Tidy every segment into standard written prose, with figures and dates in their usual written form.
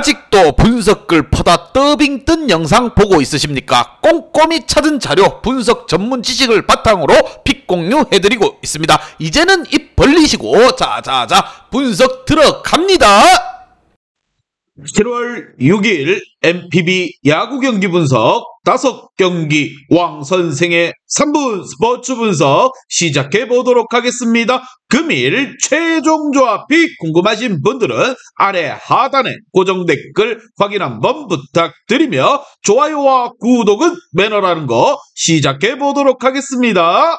아직도 분석글 퍼다 더빙 뜬 영상 보고 있으십니까? 꼼꼼히 찾은 자료, 분석 전문 지식을 바탕으로 픽 공유해드리고 있습니다. 이제는 입 벌리시고 자자자 분석 들어갑니다. 7월 6일 MPB 야구 경기 분석 5경기 왕 선생의 3분 스포츠 분석 시작해 보도록 하겠습니다. 금일 최종 조합이 궁금하신 분들은 아래 하단에 고정 댓글 확인 한번 부탁드리며 좋아요와 구독은 매너라는 거 시작해 보도록 하겠습니다.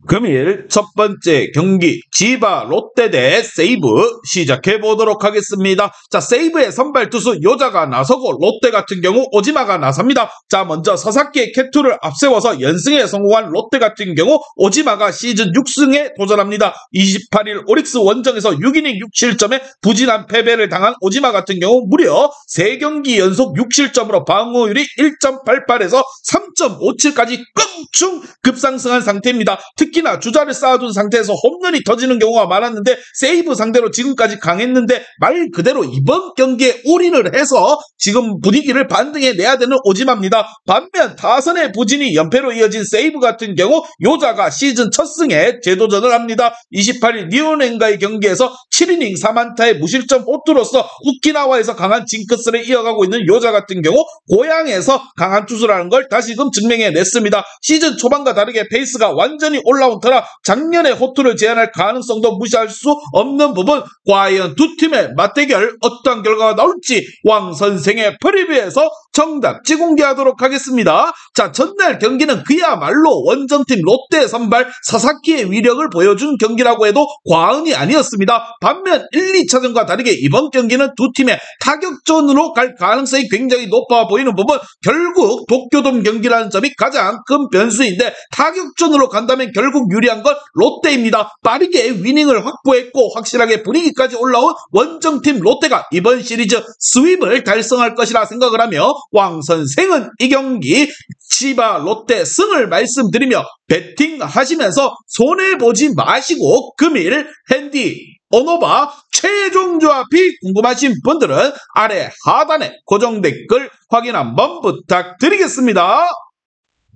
금일 첫 번째 경기 지바 롯데 대 세이브 시작해 보도록 하겠습니다. 자, 세이브의 선발 투수 요자가 나서고 롯데 같은 경우 오지마가 나섭니다. 자, 먼저 서사키의 캐투를 앞세워서 연승에 성공한 롯데 같은 경우 오지마가 시즌 6승에 도전합니다. 28일 오릭스 원정에서 6이닝 6실점에 부진한 패배를 당한 오지마 같은 경우 무려 3경기 연속 6실점으로 방어율이 1.88에서 3.57까지 껑충 급상승한 상태입니다. 특히나 주자를 쌓아둔 상태에서 홈런이 터지는 경우가 많았는데 세이브 상대로 지금까지 강했는데 말 그대로 이번 경기에 올인을 해서 지금 분위기를 반등해내야 되는 오지마입니다. 반면 타선의 부진이 연패로 이어진 세이브 같은 경우 요자가 시즌 첫 승에 재도전을 합니다. 28일 니온행과의 경기에서 7이닝 4안타의 무실점 호투로서 오키나와에서 강한 징크스를 이어가고 있는 요자 같은 경우 고향에서 강한 투수라는 걸 다시금 증명해냈습니다. 시즌 초반과 다르게 페이스가 완전히 올라온 터라 작년에 호투를 제안할 가능성도 무시할 수 없는 부분, 과연 두 팀의 맞대결 어떤 결과가 나올지 왕 선생의 프리뷰에서 정답지 공개하도록 하겠습니다. 자, 전날 경기는 그야말로 원정팀 롯데 선발 사사키의 위력을 보여준 경기라고 해도 과언이 아니었습니다. 반면 1, 2차전과 다르게 이번 경기는 두 팀의 타격전으로 갈 가능성이 굉장히 높아 보이는 부분, 결국 도쿄돔 경기라는 점이 가장 큰 변수인데 타격전으로 간다면 결국 유리한 건 롯데입니다. 빠르게 위닝을 확보했고 확실하게 분위기까지 올라온 원정팀 롯데가 이번 시리즈 스윕을 달성할 것이라 생각을 하며 왕 선생은 이 경기 치바 롯데 승을 말씀드리며 배팅 하시면서 손해보지 마시고 금일 핸디 오노바 최종 조합이 궁금하신 분들은 아래 하단에 고정 댓글 확인 한번 부탁드리겠습니다.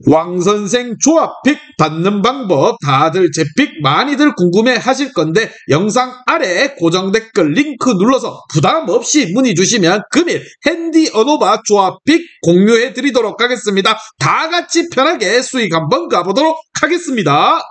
왕선생 조합픽 받는 방법 다들 제 픽 많이들 궁금해 하실 건데 영상 아래 고정 댓글 링크 눌러서 부담 없이 문의 주시면 금일 핸디 어노바 조합픽 공유해 드리도록 하겠습니다. 다 같이 편하게 수익 한번 가보도록 하겠습니다.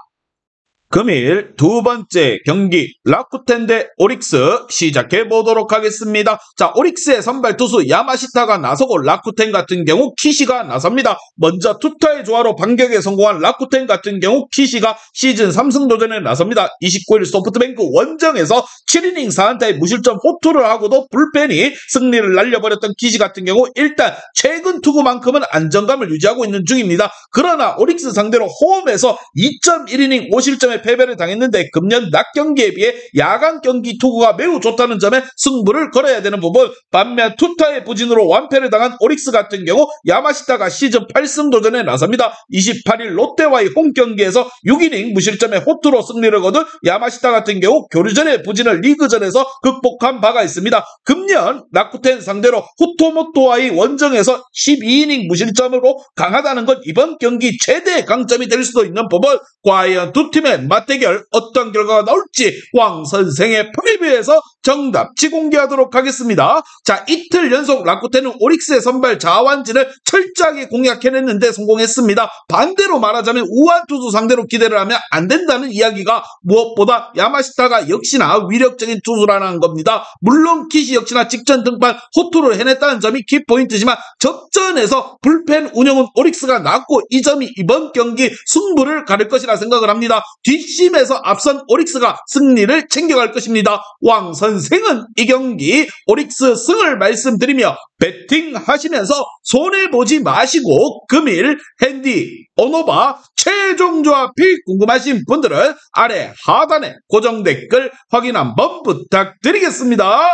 금일 두 번째 경기 라쿠텐 대 오릭스 시작해 보도록 하겠습니다. 자, 오릭스의 선발 투수 야마시타가 나서고 라쿠텐 같은 경우 키시가 나섭니다. 먼저 투타의 조화로 반격에 성공한 라쿠텐 같은 경우 키시가 시즌 3승 도전에 나섭니다. 29일 소프트뱅크 원정에서 7이닝 4안타의 무실점 호투를 하고도 불펜이 승리를 날려버렸던 키시 같은 경우 일단 최근 투구만큼은 안정감을 유지하고 있는 중입니다. 그러나 오릭스 상대로 홈에서 2.1이닝 5실점의 패배를 당했는데 금년 낮 경기에 비해 야간 경기 투구가 매우 좋다는 점에 승부를 걸어야 되는 부분, 반면 투타의 부진으로 완패를 당한 오릭스 같은 경우 야마시타가 시즌 8승 도전에 나섭니다. 28일 롯데와의 홈경기에서 6이닝 무실점의 호투로 승리를 거둔 야마시타 같은 경우 교류전의 부진을 리그전에서 극복한 바가 있습니다. 금년 라쿠텐 상대로 후토모토와의 원정에서 12이닝 무실점으로 강하다는 건 이번 경기 최대 강점이 될 수도 있는 부분, 과연 두 팀의 맞대결 어떤 결과가 나올지 왕 선생의 프리뷰에서 정답지 공개하도록 하겠습니다. 자, 이틀 연속 라쿠텐은 오릭스의 선발 자완진을 철저하게 공략해냈는데 성공했습니다. 반대로 말하자면 우한 투수 상대로 기대를 하면 안 된다는 이야기가 무엇보다 야마시타가 역시나 위력적인 투수라는 겁니다. 물론 키시 역시나 직전 등판 호투를 해냈다는 점이 키포인트지만 접전에서 불펜 운영은 오릭스가 낫고 이 점이 이번 경기 승부를 가릴 것이라 생각을 합니다. 뒷심에서 앞선 오릭스가 승리를 챙겨갈 것입니다. 왕 선생은 이 경기 오릭스 승을 말씀드리며 배팅 하시면서 손해보지 마시고 금일 핸디 오노바 최종 조합이 궁금하신 분들은 아래 하단에 고정 댓글 확인 한번 부탁드리겠습니다.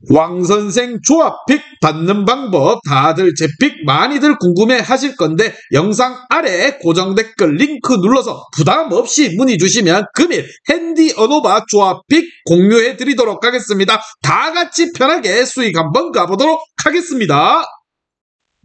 왕선생 조합픽 받는 방법 다들 제 픽 많이들 궁금해 하실 건데 영상 아래 고정 댓글 링크 눌러서 부담 없이 문의 주시면 금일 핸디 언오바 조합픽 공유해 드리도록 하겠습니다. 다 같이 편하게 수익 한번 가보도록 하겠습니다.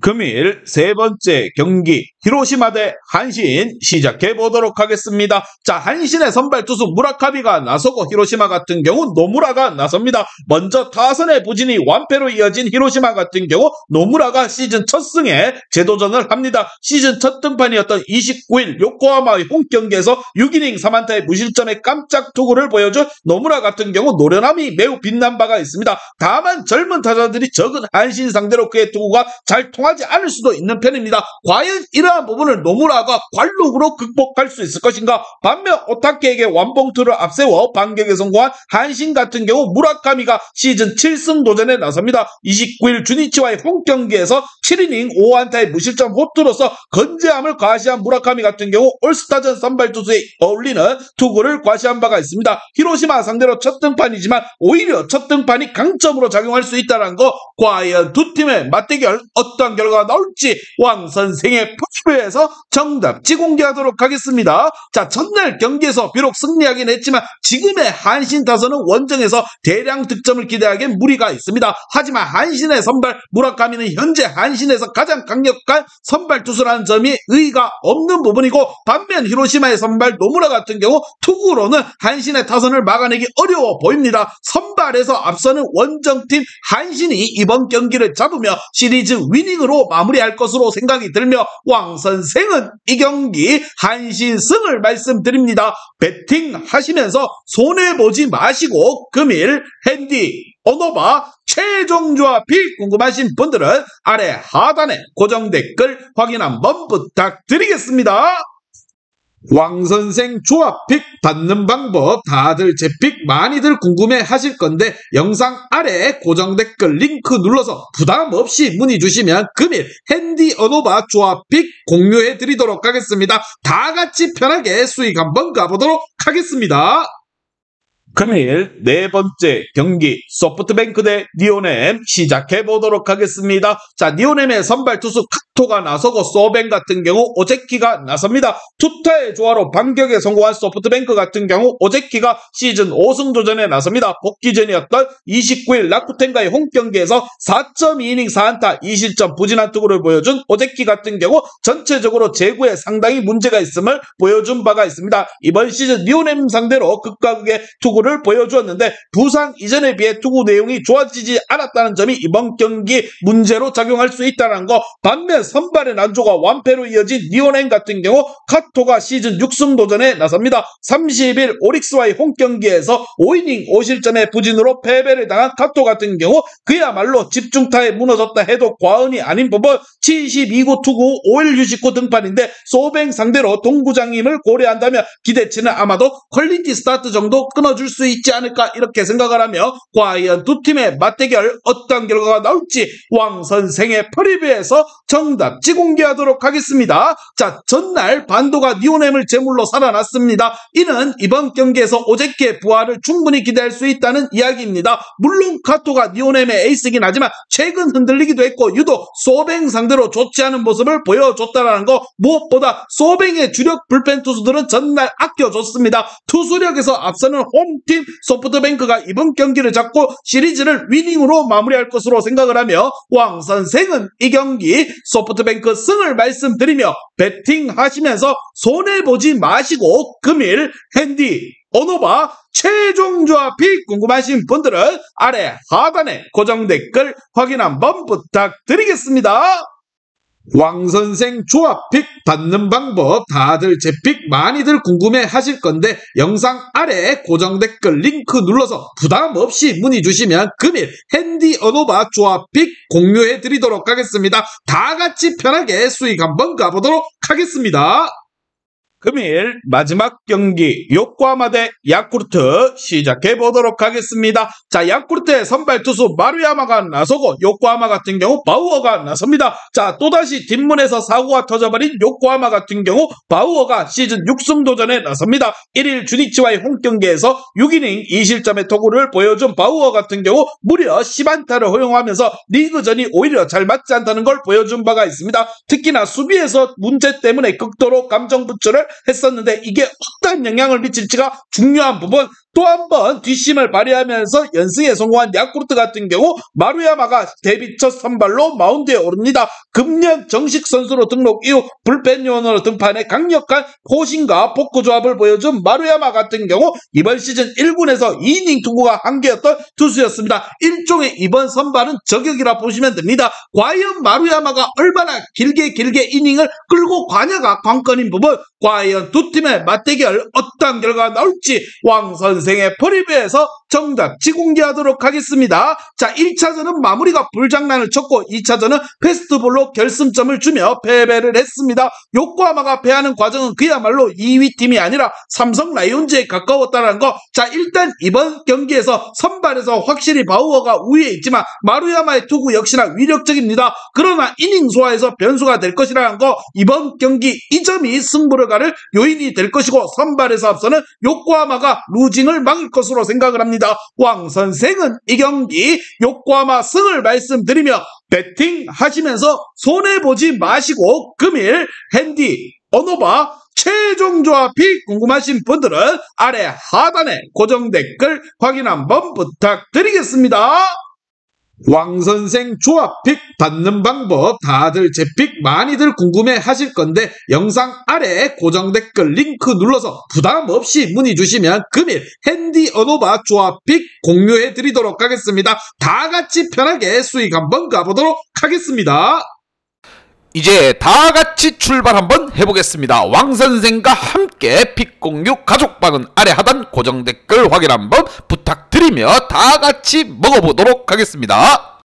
금일 세 번째 경기 히로시마 대 한신 시작해 보도록 하겠습니다. 자, 한신의 선발 투수 무라카미가 나서고 히로시마 같은 경우 노무라가 나섭니다. 먼저 타선의 부진이 완패로 이어진 히로시마 같은 경우 노무라가 시즌 첫 승에 재도전을 합니다. 시즌 첫 등판이었던 29일 요코하마의 홈경기에서 6이닝 3안타의 무실점의 깜짝 투구를 보여준 노무라 같은 경우 노련함이 매우 빛난 바가 있습니다. 다만 젊은 타자들이 적은 한신 상대로 그의 투구가 잘 통하지 않을 수도 있는 편입니다. 과연 이러한 부분을 노무라가 관록으로 극복할 수 있을 것인가? 반면 오타케에게 완봉투를 앞세워 반격에 성공한 한신 같은 경우 무라카미가 시즌 7승 도전에 나섭니다. 29일 주니치와의 홈경기에서 7이닝 5안타의 무실점 호투로서 건재함을 과시한 무라카미 같은 경우 올스타전 선발 투수에 어울리는 투구를 과시한 바가 있습니다. 히로시마 상대로 첫 등판이지만 오히려 첫 등판이 강점으로 작용할 수 있다는 거, 과연 두 팀의 맞대결 어떤 결과가 나올지 왕선생의 포스표에서 정답지 공개하도록 하겠습니다. 자, 전날 경기에서 비록 승리하긴 했지만 지금의 한신 타선은 원정에서 대량 득점을 기대하기엔 무리가 있습니다. 하지만 한신의 선발 무라카미는 현재 한신에서 가장 강력한 선발 투수라는 점이 의의가 없는 부분이고, 반면 히로시마의 선발 노무라 같은 경우 투구로는 한신의 타선을 막아내기 어려워 보입니다. 선발에서 앞서는 원정팀 한신이 이번 경기를 잡으며 시리즈 위닝으로 마무리할 것으로 생각이 들며 왕선생은 이 경기 한신 승을 말씀드립니다. 배팅 하시면서 손해보지 마시고 금일 핸디 언오바 최종 조합이 궁금하신 분들은 아래 하단에 고정 댓글 확인 한번 부탁드리겠습니다. 왕선생 조합픽 받는 방법 다들 제 픽 많이들 궁금해 하실 건데 영상 아래 고정 댓글 링크 눌러서 부담 없이 문의 주시면 금일 핸디 언오바 조합픽 공유해 드리도록 하겠습니다. 다 같이 편하게 수익 한번 가보도록 하겠습니다. 금일 네 번째 경기 소프트뱅크 대 니오넴 시작해 보도록 하겠습니다. 자, 니오넴의 선발 투수 카토가 나서고 소뱅 같은 경우 오제키가 나섭니다. 투타의 조화로 반격에 성공한 소프트뱅크 같은 경우 오제키가 시즌 5승 도전에 나섭니다. 복귀전이었던 29일 라쿠텐과의 홈경기에서 4.2이닝 4안타 2실점 부진한 투구를 보여준 오제키 같은 경우 전체적으로 제구에 상당히 문제가 있음을 보여준 바가 있습니다. 이번 시즌 니오넴 상대로 극과 극의 투구를 보여주었는데 부상 이전에 비해 투구 내용이 좋아지지 않았다는 점이 이번 경기 문제로 작용할 수 있다는 거. 반면 선발의 난조가 완패로 이어진 니오넴 같은 경우 카토가 시즌 6승 도전에 나섭니다. 30일 오릭스와의 홈경기에서 5이닝 5실점의 부진으로 패배를 당한 카토 같은 경우 그야말로 집중타에 무너졌다 해도 과언이 아닌 부분 72구 투구 5일 휴식 후 등판인데 소뱅 상대로 동구장임을 고려한다면 기대치는 아마도 퀄리티 스타트 정도 끊어줄 수 있지 않을까 이렇게 생각을 하며 과연 두 팀의 맞대결 어떤 결과가 나올지 왕선생의 프리뷰에서 정답지 공개하도록 하겠습니다. 자, 전날 반도가 니오넴을 제물로 살아났습니다. 이는 이번 경기에서 오제키의 부활을 충분히 기대할 수 있다는 이야기입니다. 물론 카토가 니오넴의 에이스이긴 하지만 최근 흔들리기도 했고 유독 소뱅 상대로 좋지 않은 모습을 보여줬다는 거, 무엇보다 소뱅의 주력 불펜 투수들은 전날 아껴줬습니다. 투수력에서 앞서는 홈팀 소프트뱅크가 이번 경기를 잡고 시리즈를 위닝으로 마무리할 것으로 생각을 하며 왕선생은 이 경기 소프트뱅크 승을 말씀드리며 배팅 하시면서 손해보지 마시고 금일 핸디 언오바 최종 조합이 궁금하신 분들은 아래 하단에 고정 댓글 확인 한번 부탁드리겠습니다. 왕선생 조합픽 받는 방법 다들 제 픽 많이들 궁금해 하실 건데 영상 아래 고정 댓글 링크 눌러서 부담 없이 문의 주시면 금일 핸디 언오바 조합픽 공유해 드리도록 하겠습니다. 다 같이 편하게 수익 한번 가보도록 하겠습니다. 금일 마지막 경기 요코하마 대 야쿠르트 시작해 보도록 하겠습니다. 자, 야쿠르트의 선발 투수 마루야마가 나서고 요코하마 같은 경우 바우어가 나섭니다. 자, 또다시 뒷문에서 사고가 터져버린 요코하마 같은 경우 바우어가 시즌 6승 도전에 나섭니다. 1일 주니치와의 홈경기에서 6이닝 2실점의 투구를 보여준 바우어 같은 경우 무려 10안타를 허용하면서 리그전이 오히려 잘 맞지 않다는 걸 보여준 바가 있습니다. 특히나 수비에서 문제 때문에 극도로 감정 분출을 했었는데 이게 어떤 영향을 미칠지가 중요한 부분. 또 한 번 뒷심을 발휘하면서 연승에 성공한 야쿠르트 같은 경우 마루야마가 데뷔 첫 선발로 마운드에 오릅니다. 금년 정식 선수로 등록 이후 불펜 요원으로 등판해 강력한 호신과 복구 조합을 보여준 마루야마 같은 경우 이번 시즌 1군에서 2이닝 투구가 한계였던 투수였습니다. 일종의 이번 선발은 저격이라 보시면 됩니다. 과연 마루야마가 얼마나 길게 이닝을 끌고 가냐가 관건인 부분. 과연 두 팀의 맞대결 어떤 결과가 나올지 왕 선생의 프리뷰에서 정답지 공개하도록 하겠습니다. 자, 1차전은 마무리가 불장난을 쳤고 2차전은 패스트볼로 결승점을 주며 패배를 했습니다. 요코하마가 패하는 과정은 그야말로 2위 팀이 아니라 삼성 라이온즈에 가까웠다는 거. 자, 일단 이번 경기에서 선발에서 확실히 바우어가 우위에 있지만 마루야마의 투구 역시나 위력적입니다. 그러나 이닝 소화에서 변수가 될 것이라는 거. 이번 경기 이 점이 승부를 가를 요인이 될 것이고 선발에서 앞서는 요코하마가 루징을 막을 것으로 생각을 합니다. 왕 선생은 이 경기 요코하마 승을 말씀드리며 배팅 하시면서 손해보지 마시고 금일 핸디 어노바 최종 조합이 궁금하신 분들은 아래 하단에 고정 댓글 확인 한번 부탁드리겠습니다. 왕선생 조합픽 받는 방법 다들 제 픽 많이들 궁금해 하실 건데 영상 아래 고정 댓글 링크 눌러서 부담 없이 문의 주시면 금일 핸디 어노바 조합픽 공유해 드리도록 하겠습니다. 다 같이 편하게 수익 한번 가보도록 하겠습니다. 이제 다 같이 출발 한번 해보겠습니다. 왕선생과 함께 픽 공유 가족방은 아래 하단 고정 댓글 확인 한번 부탁드리며 다 같이 먹어보도록 하겠습니다.